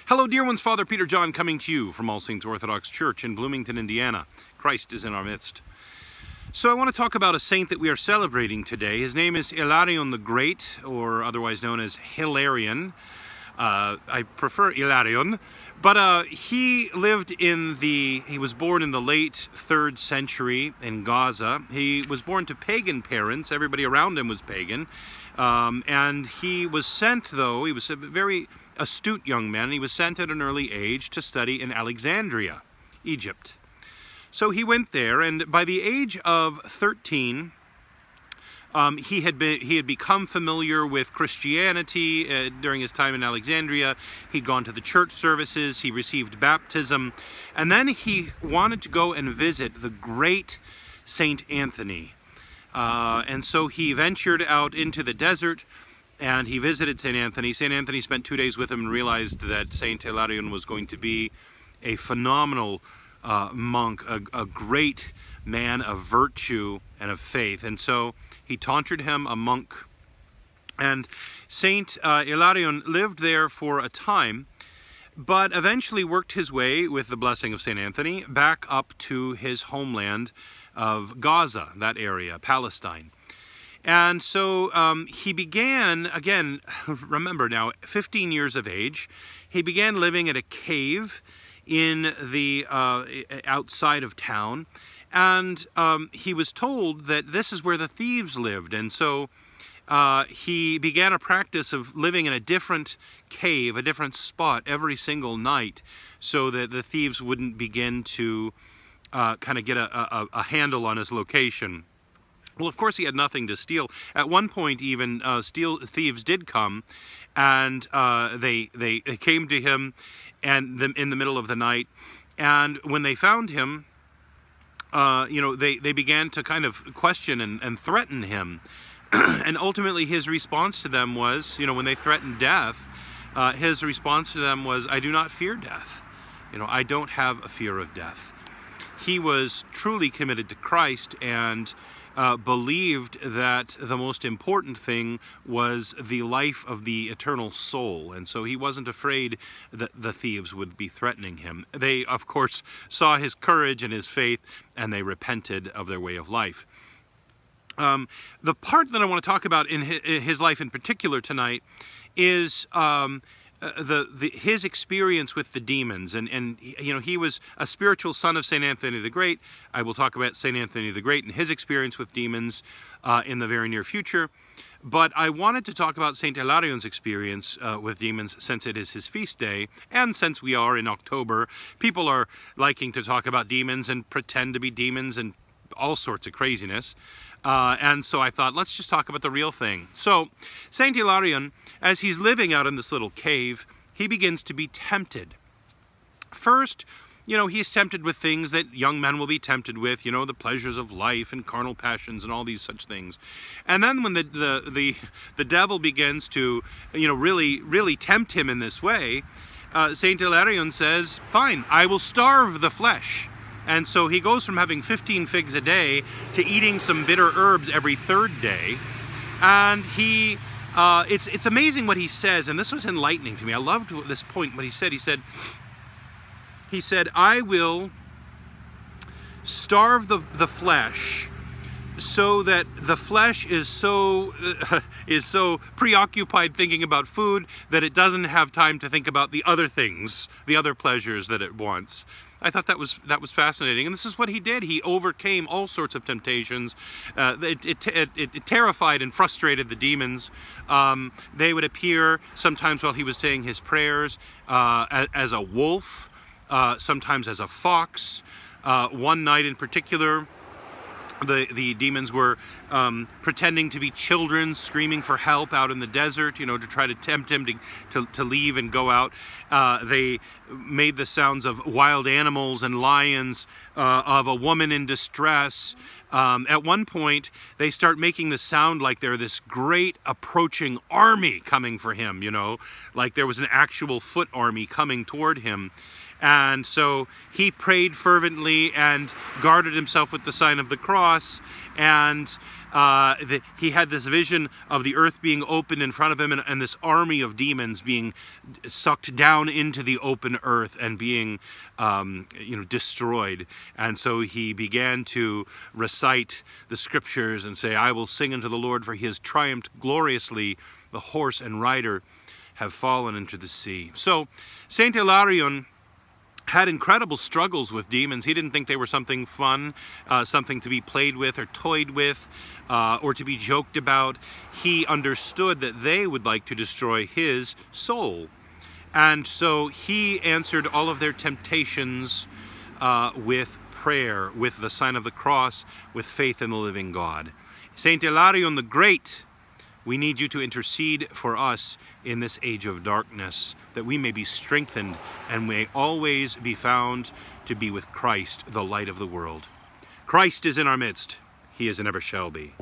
Hello, dear ones. Father Peter John coming to you from All Saints Orthodox Church in Bloomington, Indiana. Christ is in our midst. So I want to talk about a saint that we are celebrating today. His name is Hilarion the Great, or otherwise known as Hilarion. I prefer Hilarion, but he was born in the late 3rd century in Gaza. He was born to pagan parents. Everybody around him was pagan. And he was sent, though, he was a very astute young man. He was sent at an early age to study in Alexandria, Egypt. So he went there, and by the age of 13, he had become familiar with Christianity during his time in Alexandria. He'd gone to the church services, he received baptism, and then he wanted to go and visit the great Saint Anthony. And so he ventured out into the desert, and he visited Saint Anthony. Saint Anthony spent 2 days with him and realized that Saint Hilarion was going to be a phenomenal monk, a great man of virtue and of faith. And so he tonsured him a monk. And Saint Hilarion lived there for a time, but eventually worked his way, with the blessing of Saint Anthony, back up to his homeland of Gaza, that area, Palestine. And so he began, again, remember now, 15 years of age, he began living at a cave in the outside of town, and he was told that this is where the thieves lived. And so he began a practice of living in a different cave, a different spot every single night, so that the thieves wouldn't begin to kind of get a handle on his location. Well, of course, he had nothing to steal. At one point, even thieves did come, and they came to him and in the middle of the night. And when they found him, they began to kind of question and threaten him. And ultimately, his response to them was, when they threatened death, his response to them was, "I do not fear death. I don't have a fear of death." He was truly committed to Christ and believed that the most important thing was the life of the eternal soul. And so he wasn't afraid that the thieves would be threatening him. They, of course, saw his courage and his faith, and they repented of their way of life. The part that I want to talk about in his life in particular tonight is his experience with the demons, and he was a spiritual son of Saint Anthony the Great. I will talk about Saint Anthony the Great and his experience with demons in the very near future. But I wanted to talk about Saint Hilarion's experience with demons, since it is his feast day, and since we are in October, people are liking to talk about demons and pretend to be demons and all sorts of craziness. And so I thought, let's just talk about the real thing. So Saint Hilarion, as he's living out in this little cave, he begins to be tempted. First, he's tempted with things that young men will be tempted with, the pleasures of life and carnal passions and all these such things. And then when the devil begins to, really tempt him in this way, Saint Hilarion says, "Fine, I will starve the flesh." And so he goes from having 15 figs a day to eating some bitter herbs every 3rd day. And it's amazing what he says, and this was enlightening to me. I loved this point, what he said. He said, "I will starve the flesh so that the flesh is so preoccupied thinking about food that it doesn't have time to think about the other things, the other pleasures that it wants." I thought that was fascinating, and this is what he did. He overcame all sorts of temptations. It terrified and frustrated the demons. They would appear sometimes while he was saying his prayers as a wolf, sometimes as a fox. One night in particular, the demons were pretending to be children screaming for help out in the desert, to try to tempt him to leave and go out. They made the sounds of wild animals and lions, of a woman in distress. At one point, they start making the sound like they're this great approaching army coming for him, like there was an actual foot army coming toward him. And so he prayed fervently and guarded himself with the sign of the cross, and he had this vision of the earth being opened in front of him, and this army of demons being sucked down into the open earth and being destroyed. And so he began to recite the scriptures and say, "I will sing unto the Lord, for he has triumphed gloriously. The horse and rider have fallen into the sea." So Saint Hilarion had incredible struggles with demons. He didn't think they were something fun, something to be played with or toyed with, or to be joked about. He understood that they would like to destroy his soul. And so he answered all of their temptations with prayer, with the sign of the cross, with faith in the living God. Saint Hilarion the Great, we need you to intercede for us in this age of darkness, that we may be strengthened and may always be found to be with Christ, the light of the world. Christ is in our midst. He is and ever shall be.